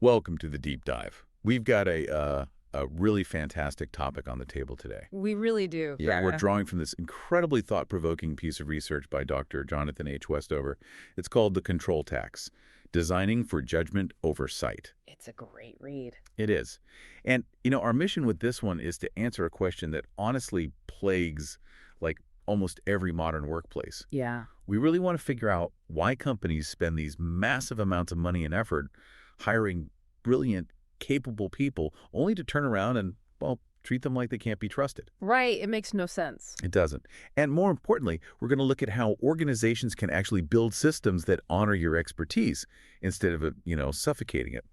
Welcome to the deep dive. We've got a really fantastic topic on the table today. We really do. Yeah, we're drawing from this incredibly thought-provoking piece of research by Dr. Jonathan H. Westover. It's called The Control Tax, Designing for Judgment Oversight. It's a great read. It is. And, our mission with this one is to answer a question that honestly plagues, like, almost every modern workplace. Yeah. We really want to figure out why companies spend these massive amounts of money and effort hiring brilliant, capable people only to turn around and, well, treat them like they can't be trusted. Right. It makes no sense. It doesn't. And more importantly, we're going to look at how organizations can actually build systems that honor your expertise instead of, suffocating it.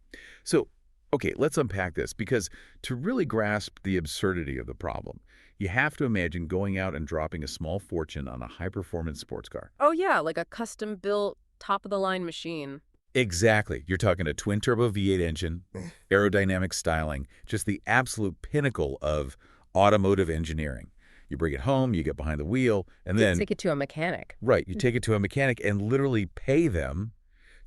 So, okay, let's unpack this, because to really grasp the absurdity of the problem, you have to imagine going out and dropping a small fortune on a high-performance sports car. Oh, yeah, like a custom-built, top-of-the-line machine. Exactly. You're talking a twin-turbo V8 engine, aerodynamic styling, just the absolute pinnacle of automotive engineering. You bring it home, you get behind the wheel, and then... Take it to a mechanic. Right. You take it to a mechanic and literally pay them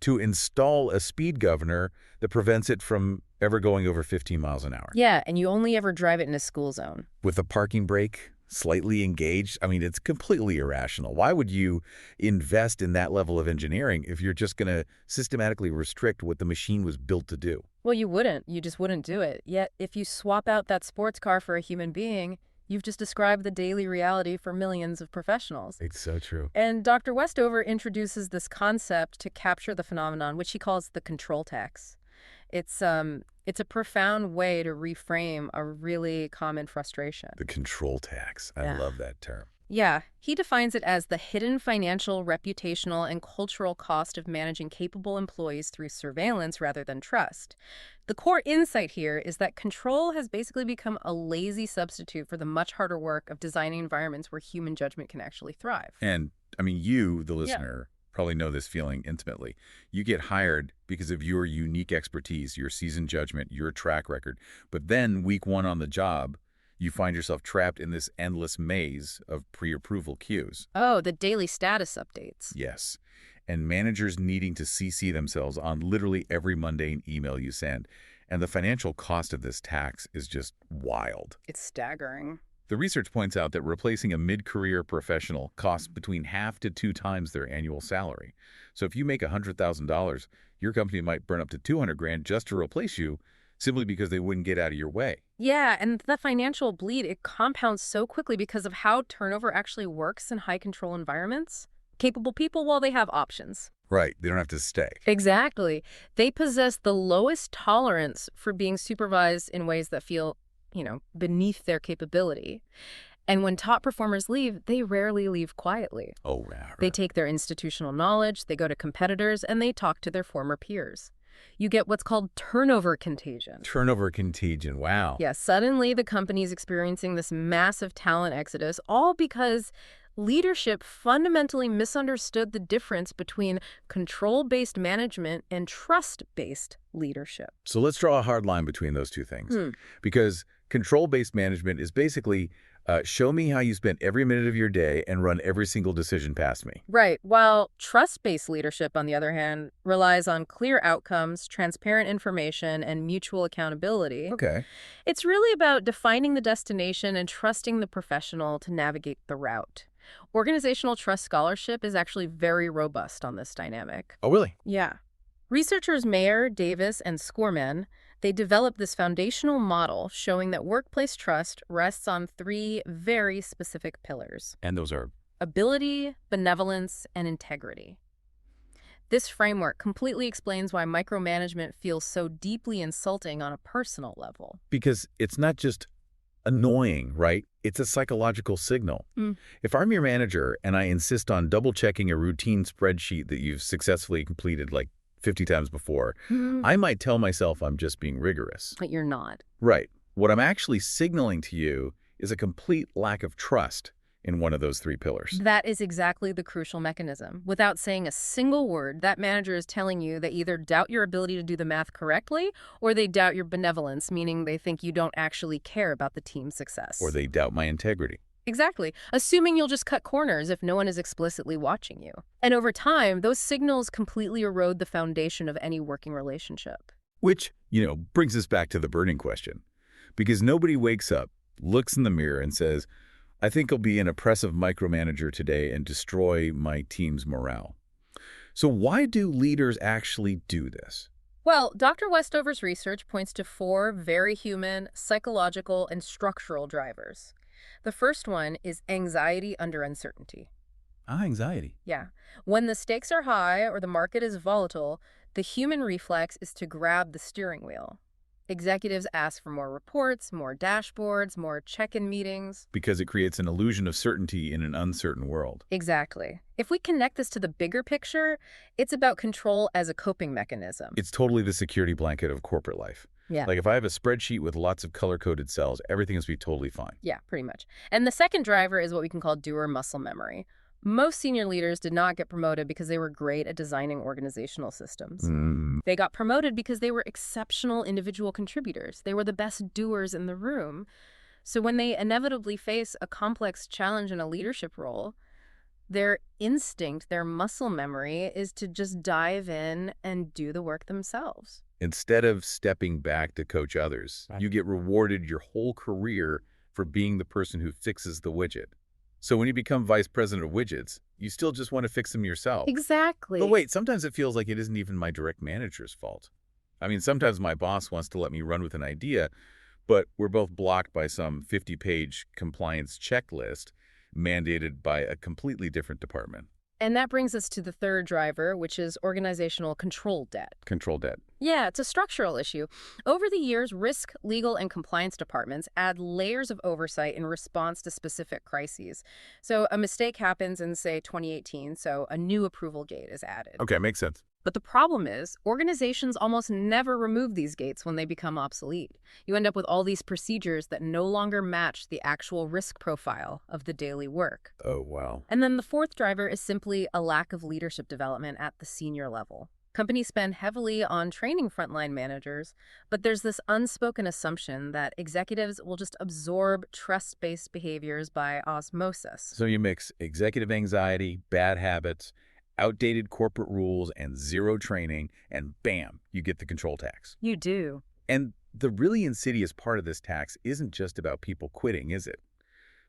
to install a speed governor that prevents it from ever going over 15 miles an hour. Yeah, and you only ever drive it in a school zone. With a parking brake slightly engaged. I mean, it's completely irrational. Why would you invest in that level of engineering if you're just going to systematically restrict what the machine was built to do? Well, you wouldn't. You just wouldn't do it. Yet, if you swap out that sports car for a human being, you've just described the daily reality for millions of professionals. It's so true. And Dr. Westover introduces this concept to capture the phenomenon, which he calls the control tax. It's a profound way to reframe a really common frustration. The control tax. I love that term. Yeah, he defines it as the hidden financial, reputational, and cultural cost of managing capable employees through surveillance rather than trust. The core insight here is that control has basically become a lazy substitute for the much harder work of designing environments where human judgment can actually thrive. And, I mean, you, the listener, probably know this feeling intimately. You get hired because of your unique expertise, your seasoned judgment, your track record. But then week one on the job, you find yourself trapped in this endless maze of pre-approval queues. Oh, the daily status updates. Yes. And managers needing to CC themselves on literally every mundane email you send. And the financial cost of this tax is just wild. It's staggering. The research points out that replacing a mid-career professional costs between 1/2 to 2 times their annual salary. So if you make $100,000, your company might burn up to $200,000 just to replace you, simply because they wouldn't get out of your way. Yeah, and the financial bleed, it compounds so quickly because of how turnover actually works in high-control environments. Capable people, well, they have options. Right. They don't have to stay. Exactly. They possess the lowest tolerance for being supervised in ways that feel, beneath their capability. And when top performers leave, they rarely leave quietly. Oh, right. They take their institutional knowledge, they go to competitors, and they talk to their former peers. You get what's called turnover contagion. Turnover contagion. Wow. Yeah, suddenly the company's experiencing this massive talent exodus, all because leadership fundamentally misunderstood the difference between control-based management and trust-based leadership. So let's draw a hard line between those two things. Because control-based management is basically show me how you spent every minute of your day and run every single decision past me. Right. While trust-based leadership, on the other hand, relies on clear outcomes, transparent information, and mutual accountability. Okay. It's really about defining the destination and trusting the professional to navigate the route. Organizational trust scholarship is actually very robust on this dynamic. Oh, really? Yeah. Researchers Mayer, Davis, and Scorman, they developed this foundational model showing that workplace trust rests on 3 very specific pillars. And those are? Ability, benevolence, and integrity. This framework completely explains why micromanagement feels so deeply insulting on a personal level. Because it's not just annoying, right? It's a psychological signal. If I'm your manager and I insist on double-checking a routine spreadsheet that you've successfully completed like 50 times before, I might tell myself I'm just being rigorous. But you're not. Right. What I'm actually signaling to you is a complete lack of trust in one of those 3 pillars. That is exactly the crucial mechanism. Without saying a single word, that manager is telling you they either doubt your ability to do the math correctly, or they doubt your benevolence, meaning they think you don't actually care about the team's success. Or they doubt my integrity. Exactly, assuming you'll just cut corners if no one is explicitly watching you. And over time, those signals completely erode the foundation of any working relationship. Which, brings us back to the burning question. Because nobody wakes up, looks in the mirror, and says, I think I'll be an oppressive micromanager today and destroy my team's morale. So why do leaders actually do this? Well, Dr. Westover's research points to four very human, psychological, and structural drivers. The first one is anxiety under uncertainty. Anxiety. Yeah. When the stakes are high or the market is volatile, the human reflex is to grab the steering wheel. Executives ask for more reports, more dashboards, more check-in meetings. Because it creates an illusion of certainty in an uncertain world. Exactly. If we connect this to the bigger picture, it's about control as a coping mechanism. It's totally the security blanket of corporate life. Yeah. Like if I have a spreadsheet with lots of color-coded cells, everything must be totally fine. Yeah, pretty much. And the second driver is what we can call doer muscle memory. Most senior leaders did not get promoted because they were great at designing organizational systems. They got promoted because they were exceptional individual contributors. They were the best doers in the room. So when they inevitably face a complex challenge in a leadership role, their instinct, their muscle memory, is to just dive in and do the work themselves. Instead of stepping back to coach others, Right. you get rewarded your whole career for being the person who fixes the widget. So when you become vice president of widgets, you still just want to fix them yourself. Exactly. But wait, sometimes it feels like it isn't even my direct manager's fault. I mean, sometimes my boss wants to let me run with an idea, but we're both blocked by some 50-page compliance checklist mandated by a completely different department. And that brings us to the third driver, which is organizational control debt. Control debt. Yeah, it's a structural issue. Over the years, risk, legal, and compliance departments add layers of oversight in response to specific crises. So a mistake happens in, say, 2018, so a new approval gate is added. Okay, makes sense. But the problem is, organizations almost never remove these gates when they become obsolete. You end up with all these procedures that no longer match the actual risk profile of the daily work. Oh, wow. And then the fourth driver is simply a lack of leadership development at the senior level. Companies spend heavily on training frontline managers, but there's this unspoken assumption that executives will just absorb trust-based behaviors by osmosis. So you mix executive anxiety, bad habits, outdated corporate rules, and zero training, and bam, you get the control tax. You do. And the really insidious part of this tax isn't just about people quitting, is it?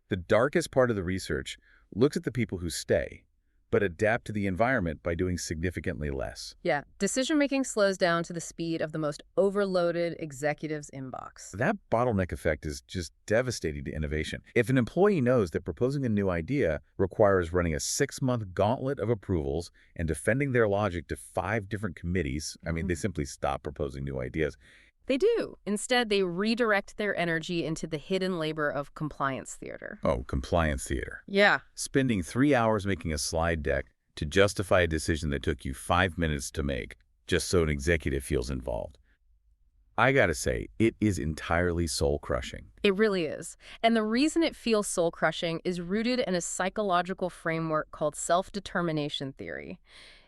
The darkest part of the research looks at the people who stay, but adapt to the environment by doing significantly less. Yeah, decision-making slows down to the speed of the most overloaded executive's inbox. That bottleneck effect is just devastating to innovation. If an employee knows that proposing a new idea requires running a 6-month gauntlet of approvals and defending their logic to 5 different committees, they simply stop proposing new ideas. They do. Instead, they redirect their energy into the hidden labor of compliance theater. Oh, compliance theater. Yeah. Spending 3 hours making a slide deck to justify a decision that took you 5 minutes to make, just so an executive feels involved. I gotta say, it is entirely soul-crushing. It really is. And the reason it feels soul-crushing is rooted in a psychological framework called self-determination theory.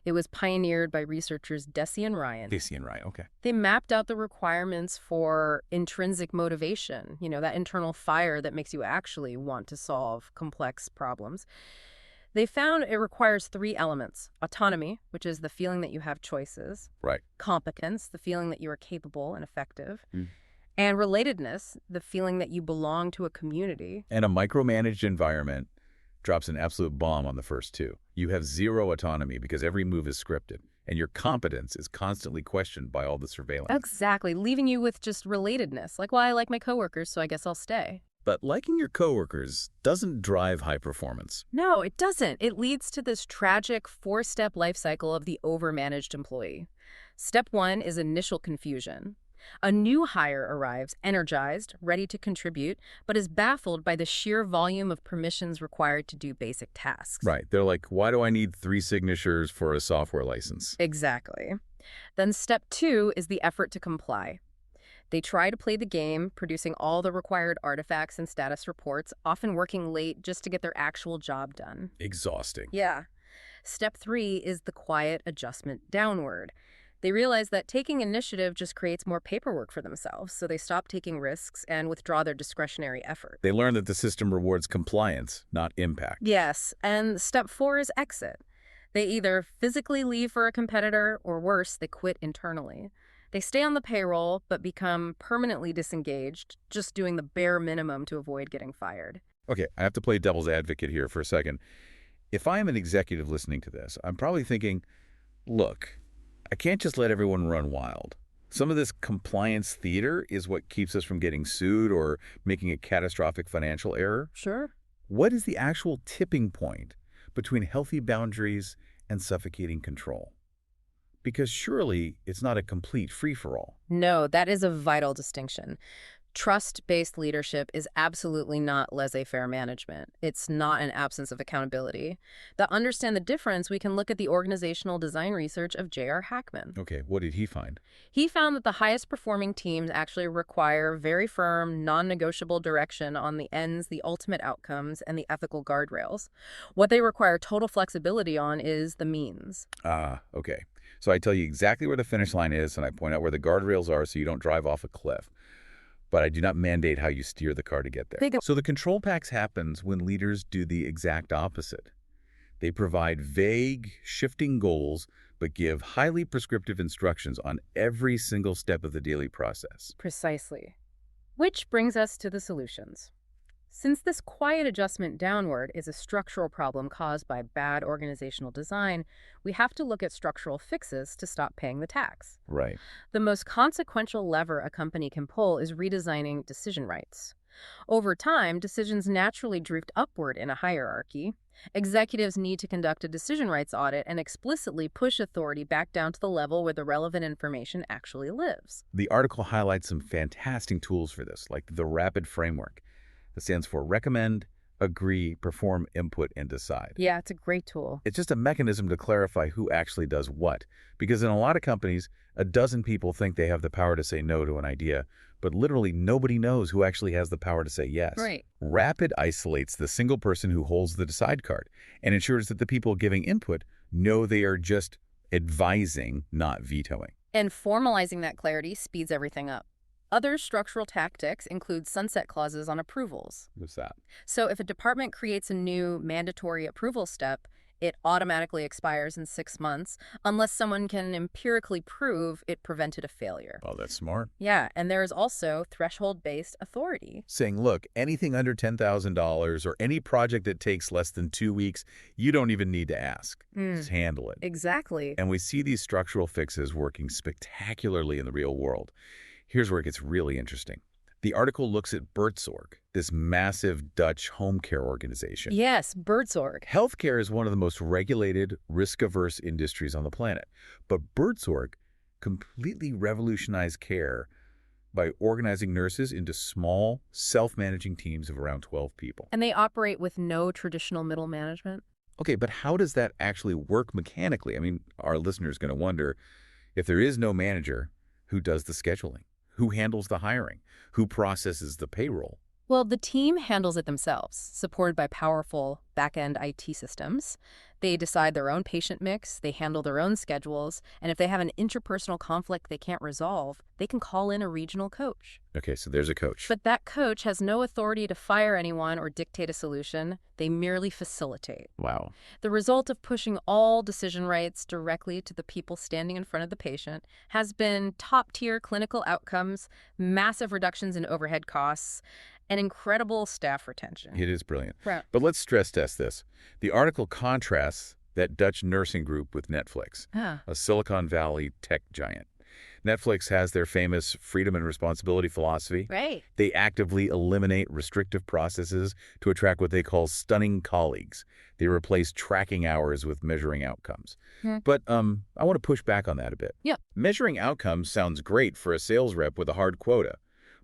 It was pioneered by researchers Deci and Ryan. Deci and Ryan, okay. They mapped out the requirements for intrinsic motivation, that internal fire that makes you actually want to solve complex problems. They found it requires 3 elements: autonomy, which is the feeling that you have choices. Right. Competence, the feeling that you are capable and effective. And relatedness, the feeling that you belong to a community. And a micromanaged environment drops an absolute bomb on the first 2. You have zero autonomy because every move is scripted, and your competence is constantly questioned by all the surveillance. Exactly, leaving you with just relatedness. Like, well, I like my coworkers, so I guess I'll stay. But liking your coworkers doesn't drive high performance. No, it doesn't. It leads to this tragic 4-step life cycle of the overmanaged employee. Step 1 is initial confusion. A new hire arrives energized, ready to contribute, but is baffled by the sheer volume of permissions required to do basic tasks. Right. They're like, why do I need 3 signatures for a software license? Exactly. Then step 2 is the effort to comply. They try to play the game, producing all the required artifacts and status reports, often working late just to get their actual job done. Exhausting. Yeah. Step 3 is the quiet adjustment downward. They realize that taking initiative just creates more paperwork for themselves, so they stop taking risks and withdraw their discretionary effort. They learn that the system rewards compliance, not impact. Yes, and step 4 is exit. They either physically leave for a competitor, or worse, they quit internally. They stay on the payroll but become permanently disengaged, just doing the bare minimum to avoid getting fired. Okay, I have to play devil's advocate here for a second. If I am an executive listening to this, I'm probably thinking, look, I can't just let everyone run wild. Some of this compliance theater is what keeps us from getting sued or making a catastrophic financial error. Sure. What is the actual tipping point between healthy boundaries and suffocating control? Because surely it's not a complete free-for-all. No, that is a vital distinction. Trust-based leadership is absolutely not laissez-faire management. It's not an absence of accountability. To understand the difference, we can look at the organizational design research of J.R. Hackman. Okay, what did he find? He found that the highest performing teams actually require very firm, non-negotiable direction on the ends, the ultimate outcomes, and the ethical guardrails. What they require total flexibility on is the means. Ah, okay. So I tell you exactly where the finish line is, and I point out where the guardrails are so you don't drive off a cliff. But I do not mandate how you steer the car to get there. So the control packs happens when leaders do the exact opposite. They provide vague, shifting goals, but give highly prescriptive instructions on every single step of the daily process. Precisely. Which brings us to the solutions. Since this quiet adjustment downward is a structural problem caused by bad organizational design, we have to look at structural fixes to stop paying the tax. Right. The most consequential lever a company can pull is redesigning decision rights. Over time, decisions naturally drift upward in a hierarchy. Executives need to conduct a decision rights audit and explicitly push authority back down to the level where the relevant information actually lives. The article highlights some fantastic tools for this, like the RAPID framework. That stands for recommend, agree, perform, input, and decide. Yeah, it's a great tool. It's just a mechanism to clarify who actually does what. Because in a lot of companies, a dozen people think they have the power to say no to an idea, but literally nobody knows who actually has the power to say yes. Right. RAPID isolates the single person who holds the decide card and ensures that the people giving input know they are just advising, not vetoing. And formalizing that clarity speeds everything up. Other structural tactics include sunset clauses on approvals. What's that? So if a department creates a new mandatory approval step, it automatically expires in 6 months unless someone can empirically prove it prevented a failure. Well, that's smart. Yeah, and there is also threshold-based authority. Saying, look, anything under $10,000 or any project that takes less than 2 weeks, you don't even need to ask. Just handle it. Exactly. And we see these structural fixes working spectacularly in the real world. Here's where it gets really interesting. The article looks at Buurtzorg, this massive Dutch home care organization. Yes, Buurtzorg. Healthcare is one of the most regulated, risk-averse industries on the planet. But Buurtzorg completely revolutionized care by organizing nurses into small, self-managing teams of around 12 people. And they operate with no traditional middle management. Okay, but how does that actually work mechanically? I mean, our listeners going to wonder, if there is no manager, who does the scheduling? Who handles the hiring? Who processes the payroll? Well, the team handles it themselves, supported by powerful back-end IT systems. They decide their own patient mix, they handle their own schedules, and if they have an interpersonal conflict they can't resolve, they can call in a regional coach. Okay, so there's a coach. But that coach has no authority to fire anyone or dictate a solution. They merely facilitate. Wow. The result of pushing all decision rights directly to the people standing in front of the patient has been top-tier clinical outcomes, massive reductions in overhead costs, and incredible staff retention. It is brilliant. Right. But let's stress test this. The article contrasts that Dutch nursing group with Netflix, a Silicon Valley tech giant. Netflix has their famous freedom and responsibility philosophy. Right. They actively eliminate restrictive processes to attract what they call stunning colleagues. They replace tracking hours with measuring outcomes. But I want to push back on that a bit. Yeah. Measuring outcomes sounds great for a sales rep with a hard quota.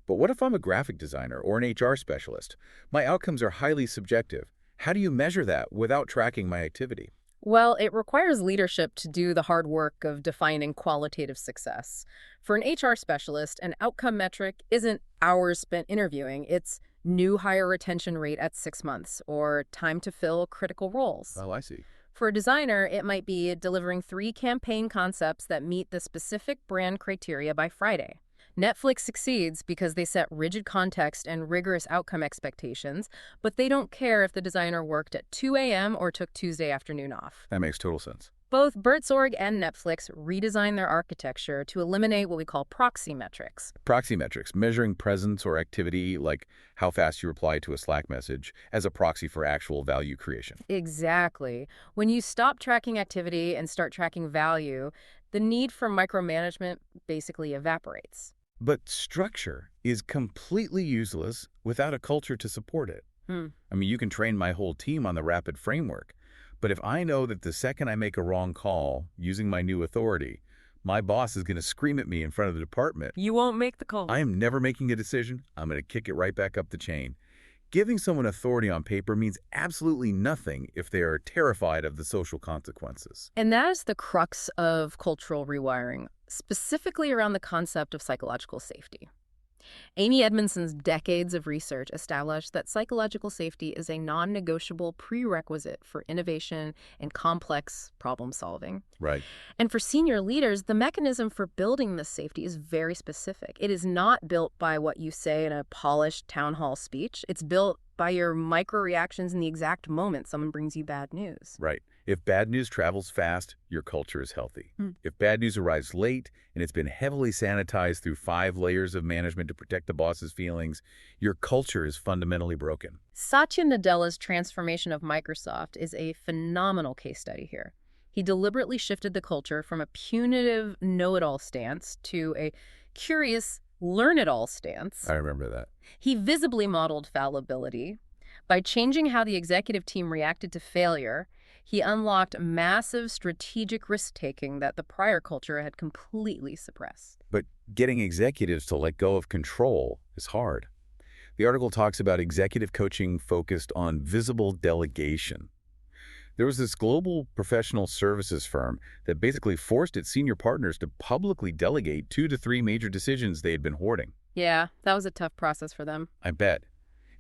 But what if I'm a graphic designer or an HR specialist? My outcomes are highly subjective. How do you measure that without tracking my activity? Well, it requires leadership to do the hard work of defining qualitative success. For an HR specialist, an outcome metric isn't hours spent interviewing. It's new hire retention rate at 6 months or time to fill critical roles. Oh, I see. For a designer, it might be delivering 3 campaign concepts that meet the specific brand criteria by Friday. Netflix succeeds because they set rigid context and rigorous outcome expectations, but they don't care if the designer worked at 2 a.m. or took Tuesday afternoon off. That makes total sense. Both Bertsorg and Netflix redesigned their architecture to eliminate what we call proxy metrics. Proxy metrics, measuring presence or activity, like how fast you reply to a Slack message, as a proxy for actual value creation. Exactly. When you stop tracking activity and start tracking value, the need for micromanagement basically evaporates. But structure is completely useless without a culture to support it. Hmm. I mean, you can train my whole team on the rapid framework, but if I know that the second I make a wrong call using my new authority, my boss is going to scream at me in front of the department, You won't make the call. I am never making a decision. I'm going to kick it right back up the chain. Giving someone authority on paper means absolutely nothing if they are terrified of the social consequences. And that is the crux of cultural rewiring, specifically around the concept of psychological safety. Amy Edmondson's decades of research established that psychological safety is a non-negotiable prerequisite for innovation and complex problem solving. Right. And for senior leaders, the mechanism for building this safety is very specific. It is not built by what you say in a polished town hall speech. It's built by your micro reactions in the exact moment someone brings you bad news. Right. If bad news travels fast, your culture is healthy. Hmm. If bad news arrives late and it's been heavily sanitized through 5 layers of management to protect the boss's feelings, your culture is fundamentally broken. Satya Nadella's transformation of Microsoft is a phenomenal case study here. He deliberately shifted the culture from a punitive know-it-all stance to a curious learn-it-all stance. I remember that. He visibly modeled fallibility. By changing how the executive team reacted to failure, he unlocked massive strategic risk-taking that the prior culture had completely suppressed. But getting executives to let go of control is hard. The article talks about executive coaching focused on visible delegation. There was this global professional services firm that basically forced its senior partners to publicly delegate 2 to 3 major decisions they had been hoarding. Yeah, that was a tough process for them. I bet.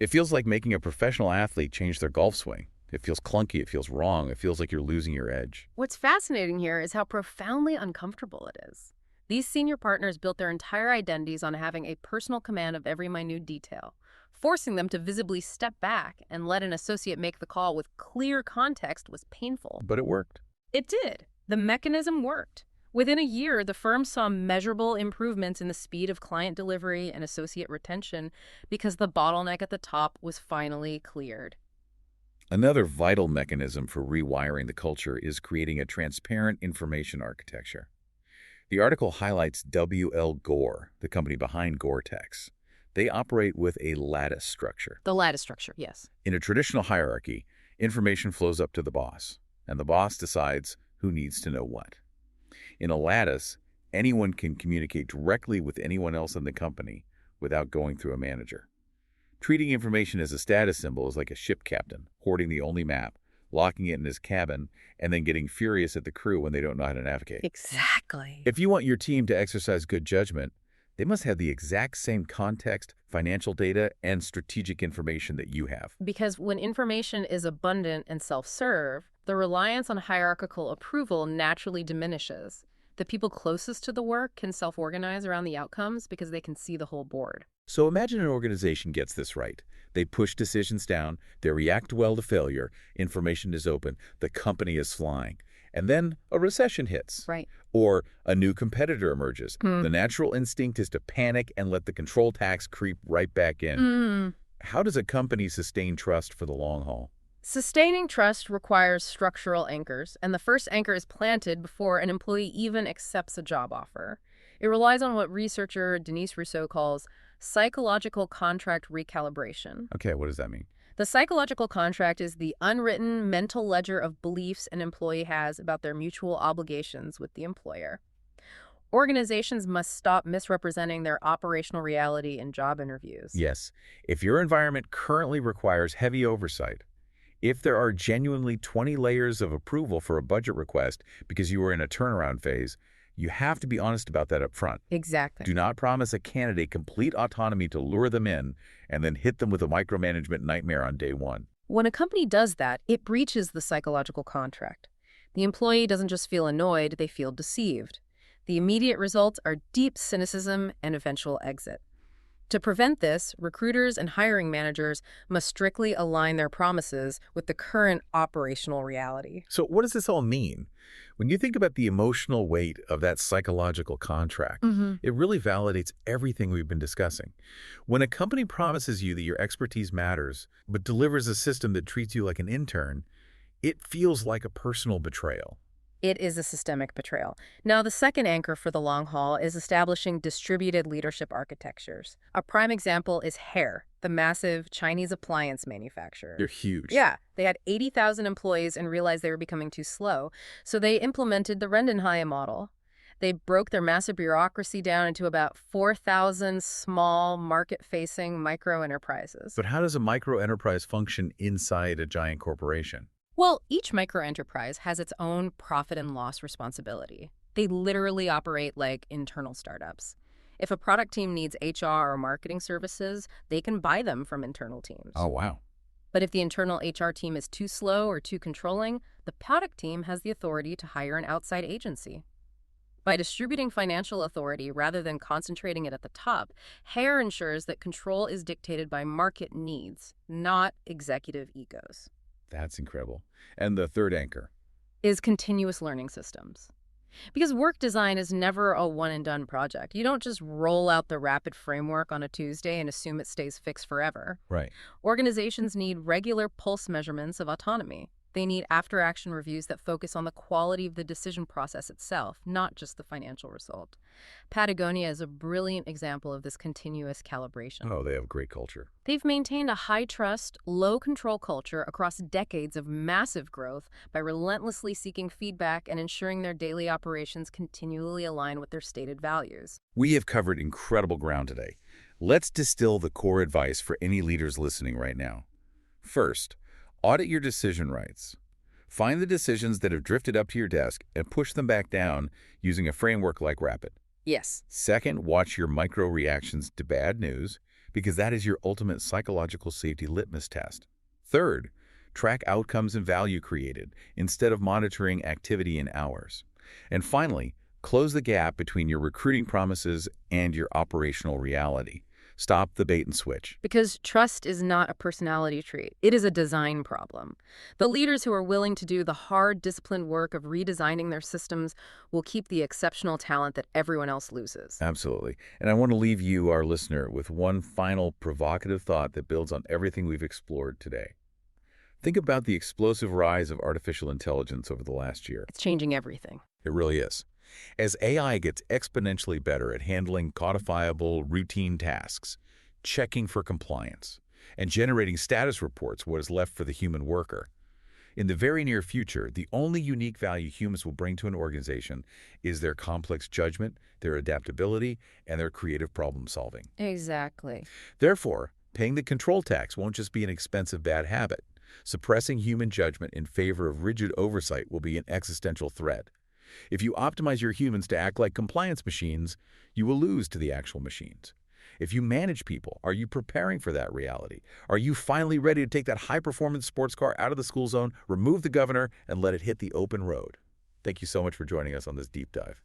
It feels like making a professional athlete change their golf swing. It feels clunky, it feels wrong, it feels like you're losing your edge. What's fascinating here is how profoundly uncomfortable it is. These senior partners built their entire identities on having a personal command of every minute detail. Forcing them to visibly step back and let an associate make the call with clear context was painful. But it worked. It did. The mechanism worked. Within a year, the firm saw measurable improvements in the speed of client delivery and associate retention because the bottleneck at the top was finally cleared. Another vital mechanism for rewiring the culture is creating a transparent information architecture. The article highlights W.L. Gore, the company behind Gore-Tex. They operate with a lattice structure. The lattice structure, yes. In a traditional hierarchy, information flows up to the boss, and the boss decides who needs to know what. In a lattice, anyone can communicate directly with anyone else in the company without going through a manager. Treating information as a status symbol is like a ship captain hoarding the only map, locking it in his cabin, and then getting furious at the crew when they don't know how to navigate. Exactly. If you want your team to exercise good judgment, they must have the exact same context, financial data, and strategic information that you have. Because when information is abundant and self-serve, the reliance on hierarchical approval naturally diminishes. The people closest to the work can self-organize around the outcomes because they can see the whole board. So imagine an organization gets this right. They push decisions down, they react well to failure, information is open, the company is flying. And then a recession hits. Right. Or a new competitor emerges. The natural instinct is to panic and let the control tax creep right back in. How does a company sustain trust for the long haul? Sustaining trust requires structural anchors, and the first anchor is planted before an employee even accepts a job offer. It relies on what researcher Denise Rousseau calls psychological contract recalibration. Okay, what does that mean? The psychological contract is the unwritten mental ledger of beliefs an employee has about their mutual obligations with the employer. Organizations must stop misrepresenting their operational reality in job interviews. Yes, if your environment currently requires heavy oversight, if there are genuinely 20 layers of approval for a budget request because you are in a turnaround phase, you have to be honest about that up front. Exactly. Do not promise a candidate complete autonomy to lure them in and then hit them with a micromanagement nightmare on day one. When a company does that, it breaches the psychological contract. The employee doesn't just feel annoyed, they feel deceived. The immediate results are deep cynicism and eventual exit. To prevent this, recruiters and hiring managers must strictly align their promises with the current operational reality. So what does this all mean? When you think about the emotional weight of that psychological contract, it really validates everything we've been discussing. When a company promises you that your expertise matters, but delivers a system that treats you like an intern, it feels like a personal betrayal. It is a systemic betrayal. Now, the second anchor for the long haul is establishing distributed leadership architectures. A prime example is Hair, the massive Chinese appliance manufacturer. They're huge. Yeah, they had 80,000 employees and realized they were becoming too slow, so they implemented the Rendenhai model. They broke their massive bureaucracy down into about 4,000 small, market-facing micro-enterprises. But how does a micro-enterprise function inside a giant corporation? Well, each microenterprise has its own profit and loss responsibility. They literally operate like internal startups. If a product team needs HR or marketing services, they can buy them from internal teams. Oh, wow. But if the internal HR team is too slow or too controlling, the product team has the authority to hire an outside agency. By distributing financial authority rather than concentrating it at the top, Hare ensures that control is dictated by market needs, not executive egos. That's incredible. And the third anchor? Is continuous learning systems. Because work design is never a one-and-done project. You don't just roll out the rapid framework on a Tuesday and assume it stays fixed forever. Right. Organizations need regular pulse measurements of autonomy. They need after-action reviews that focus on the quality of the decision process itself, not just the financial result. Patagonia is a brilliant example of this continuous calibration. Oh, they have great culture. They've maintained a high-trust, low-control culture across decades of massive growth by relentlessly seeking feedback and ensuring their daily operations continually align with their stated values. We have covered incredible ground today. Let's distill the core advice for any leaders listening right now. First, audit your decision rights. Find the decisions that have drifted up to your desk and push them back down using a framework like RAPID. Yes. Second, watch your micro reactions to bad news because that is your ultimate psychological safety litmus test. Third, track outcomes and value created instead of monitoring activity in hours. And finally, close the gap between your recruiting promises and your operational reality. Stop the bait and switch. Because trust is not a personality trait. It is a design problem. The leaders who are willing to do the hard, disciplined work of redesigning their systems will keep the exceptional talent that everyone else loses. Absolutely. And I want to leave you, our listener, with one final provocative thought that builds on everything we've explored today. Think about the explosive rise of artificial intelligence over the last year. It's changing everything. It really is. As AI gets exponentially better at handling codifiable, routine tasks, checking for compliance, and generating status reports, what is left for the human worker. In the very near future, the only unique value humans will bring to an organization is their complex judgment, their adaptability, and their creative problem solving. Exactly. Therefore, paying the control tax won't just be an expensive bad habit. Suppressing human judgment in favor of rigid oversight will be an existential threat. If you optimize your humans to act like compliance machines, you will lose to the actual machines. If you manage people, are you preparing for that reality? Are you finally ready to take that high-performance sports car out of the school zone, remove the governor, and let it hit the open road? Thank you so much for joining us on this deep dive.